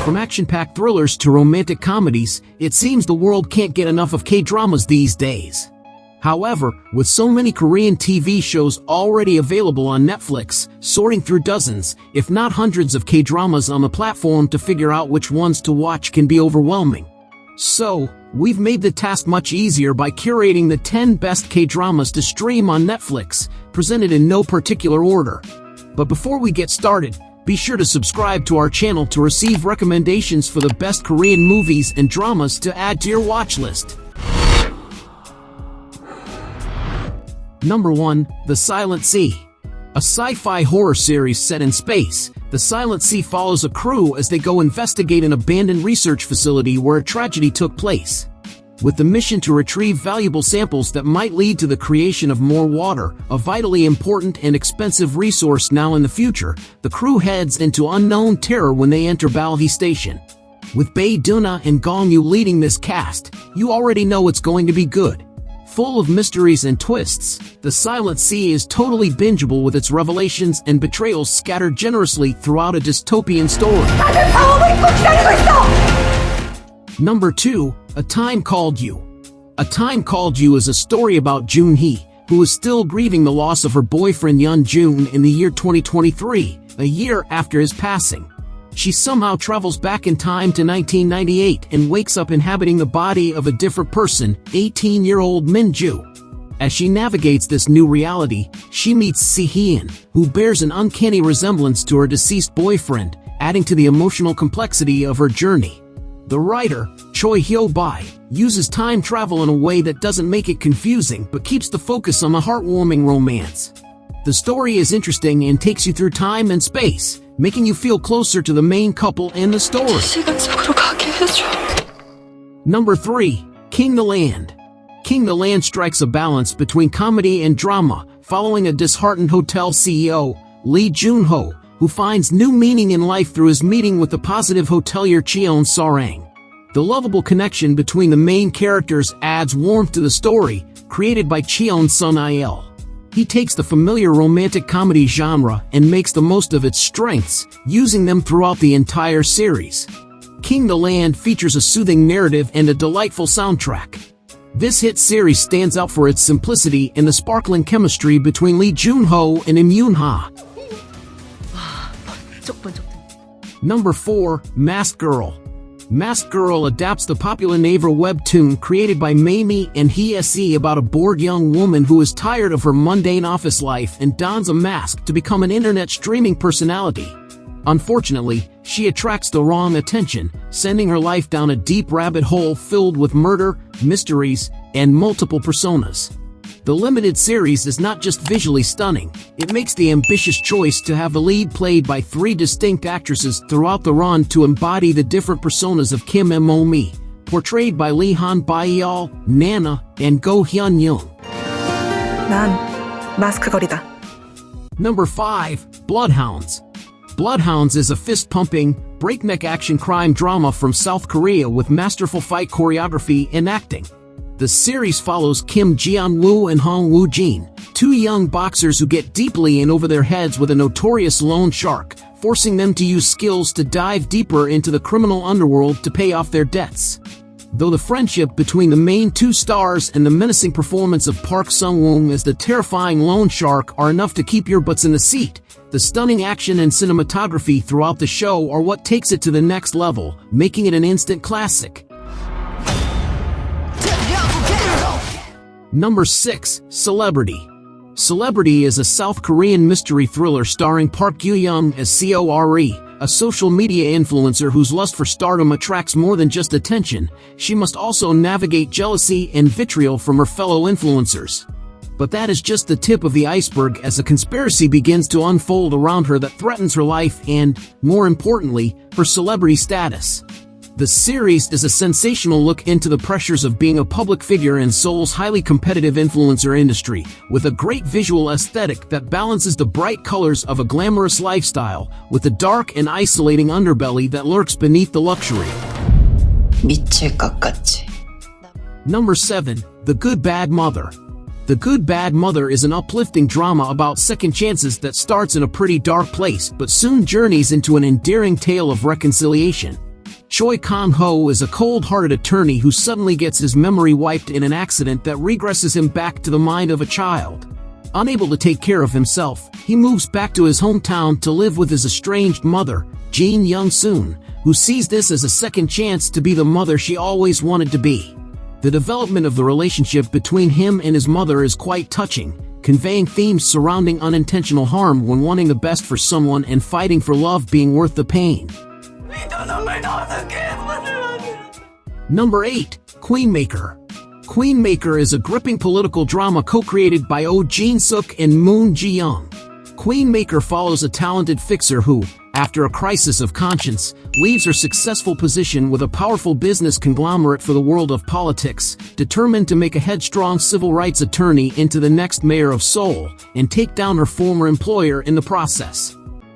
From action-packed thrillers to romantic comedies, it seems the world can't get enough of K-dramas these days. However, with so many Korean TV shows already available on Netflix, sorting through dozens, if not hundreds of K-dramas on the platform to figure out which ones to watch can be overwhelming. So, we've made the task much easier by curating the 10 best K-dramas to stream on Netflix, presented in no particular order. But before we get started, be sure to subscribe to our channel to receive recommendations for the best Korean movies and dramas to add to your watch list. Number 1. The Silent Sea. A sci-fi horror series set in space, The Silent Sea follows a crew as they go investigate an abandoned research facility where a tragedy took place. With the mission to retrieve valuable samples that might lead to the creation of more water, a vitally important and expensive resource now in the future, the crew heads into unknown terror when they enter Balhi Station. With Bae Doona and Gong Yoo leading this cast, you already know it's going to be good. Full of mysteries and twists, The Silent Sea is totally bingeable with its revelations and betrayals scattered generously throughout a dystopian story. Number 2. A Time Called You. A Time Called You is a story about Joon-hee, who is still grieving the loss of her boyfriend Yeon-joon in the year 2023, a year after his passing. She somehow travels back in time to 1998 and wakes up inhabiting the body of a different person, 18-year-old Min-joo. As she navigates this new reality, she meets Si-hyun, who bears an uncanny resemblance to her deceased boyfriend, adding to the emotional complexity of her journey. The writer, Choi Hyo-bai, uses time travel in a way that doesn't make it confusing but keeps the focus on the heartwarming romance. The story is interesting and takes you through time and space, making you feel closer to the main couple and the story. Number 3. King the Land. King the Land strikes a balance between comedy and drama, following a disheartened hotel CEO, Lee Jun-ho, who finds new meaning in life through his meeting with the positive hotelier Cheon Sarang. The lovable connection between the main characters adds warmth to the story, created by Cheon Sun-il. He takes the familiar romantic comedy genre and makes the most of its strengths, using them throughout the entire series. King the Land features a soothing narrative and a delightful soundtrack. This hit series stands out for its simplicity and the sparkling chemistry between Lee Jun-ho and Im Yoon-ha. Number 4. Masked Girl. Masked Girl adapts the popular naval webtoon created by Mamie and Hye-se about a bored young woman who is tired of her mundane office life and dons a mask to become an internet streaming personality. Unfortunately, she attracts the wrong attention, sending her life down a deep rabbit hole filled with murder, mysteries, and multiple personas. The limited series is not just visually stunning, it makes the ambitious choice to have the lead played by 3 distinct actresses throughout the run to embody the different personas of Kim Mo-mi, portrayed by Lee Han-baeol, Nana, and Go Hyun-young. 난 마스크걸이다. Number 5. Bloodhounds. Bloodhounds is a fist-pumping, breakneck action crime drama from South Korea with masterful fight choreography and acting. The series follows Kim Jeon-woo and Hong Woo-jin, 2 young boxers who get deeply in over their heads with a notorious loan shark, forcing them to use skills to dive deeper into the criminal underworld to pay off their debts. Though the friendship between the main 2 stars and the menacing performance of Park Sung-woong as the terrifying loan shark are enough to keep your butts in the seat, the stunning action and cinematography throughout the show are what takes it to the next level, making it an instant classic. Number 6. Celebrity. Celebrity is a South Korean mystery thriller starring Park Gyu-young as Core, a social media influencer whose lust for stardom attracts more than just attention. She must also navigate jealousy and vitriol from her fellow influencers. But that is just the tip of the iceberg as a conspiracy begins to unfold around her that threatens her life and, more importantly, her celebrity status. The series is a sensational look into the pressures of being a public figure in Seoul's highly competitive influencer industry, with a great visual aesthetic that balances the bright colors of a glamorous lifestyle with the dark and isolating underbelly that lurks beneath the luxury. 미칠 것 같지. Number 7. The Good Bad Mother. The Good Bad Mother is an uplifting drama about second chances that starts in a pretty dark place but soon journeys into an endearing tale of reconciliation. Choi Kang-ho is a cold-hearted attorney who suddenly gets his memory wiped in an accident that regresses him back to the mind of a child. Unable to take care of himself, he moves back to his hometown to live with his estranged mother, Jin Young-soon, who sees this as a second chance to be the mother she always wanted to be. The development of the relationship between him and his mother is quite touching, conveying themes surrounding unintentional harm when wanting the best for someone and fighting for love being worth the pain. Number 8. Queenmaker. Queenmaker is a gripping political drama co-created by Oh Jin-suk and Moon Ji-young. Queenmaker follows a talented fixer who, after a crisis of conscience, leaves her successful position with a powerful business conglomerate for the world of politics, determined to make a headstrong civil rights attorney into the next mayor of Seoul, and take down her former employer in the process.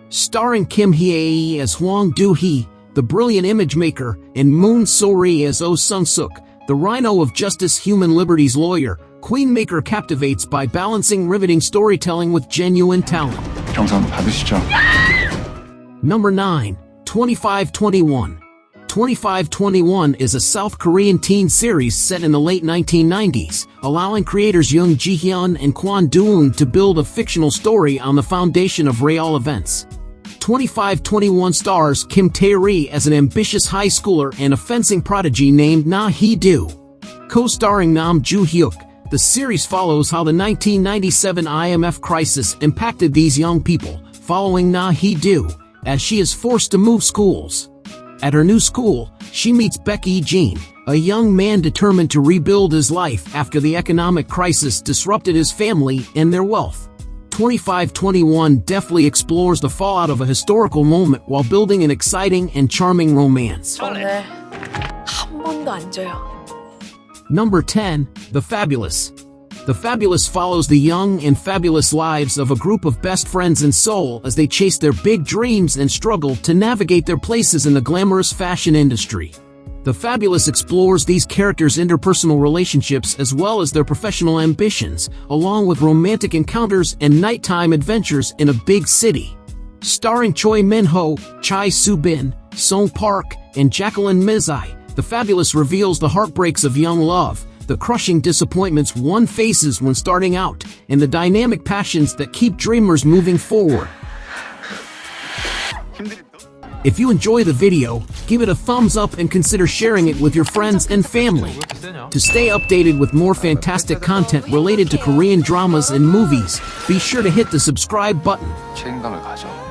Starring Kim Hye-ae as Hwang Do-hee, the brilliant image maker, and Moon So-ri as Oh Sung-suk, the rhino of justice human liberties lawyer, Queenmaker captivates by balancing riveting storytelling with genuine talent. 경선 받으시죠. Number 9. 2521. 2521 is a South Korean teen series set in the late 1990s, allowing creators Young Ji-hyun and Kwon Do-eun to build a fictional story on the foundation of real events. 2521 stars Kim Tae-ri as an ambitious high schooler and a fencing prodigy named Na Hee-do. Co-starring Nam Joo-hyuk, the series follows how the 1997 IMF crisis impacted these young people, following Na Hee-do, as she is forced to move schools. At her new school, she meets Baek Jin, a young man determined to rebuild his life after the economic crisis disrupted his family and their wealth. 2521 deftly explores the fallout of a historical moment while building an exciting and charming romance. 오늘 한 번도 안 져요. Number 10. The Fabulous. The Fabulous follows the young and fabulous lives of a group of best friends in Seoul as they chase their big dreams and struggle to navigate their places in the glamorous fashion industry. The Fabulous explores these characters' interpersonal relationships as well as their professional ambitions, along with romantic encounters and nighttime adventures in a big city. Starring Choi Min-ho, Chai Soo-bin, Song Park, and Jacqueline Mizai, The Fabulous reveals the heartbreaks of young love, the crushing disappointments one faces when starting out, and the dynamic passions that keep dreamers moving forward. If you enjoy the video, give it a thumbs up and consider sharing it with your friends and family. To stay updated with more fantastic content related to Korean dramas and movies, be sure to hit the subscribe button. 책임감을 가져.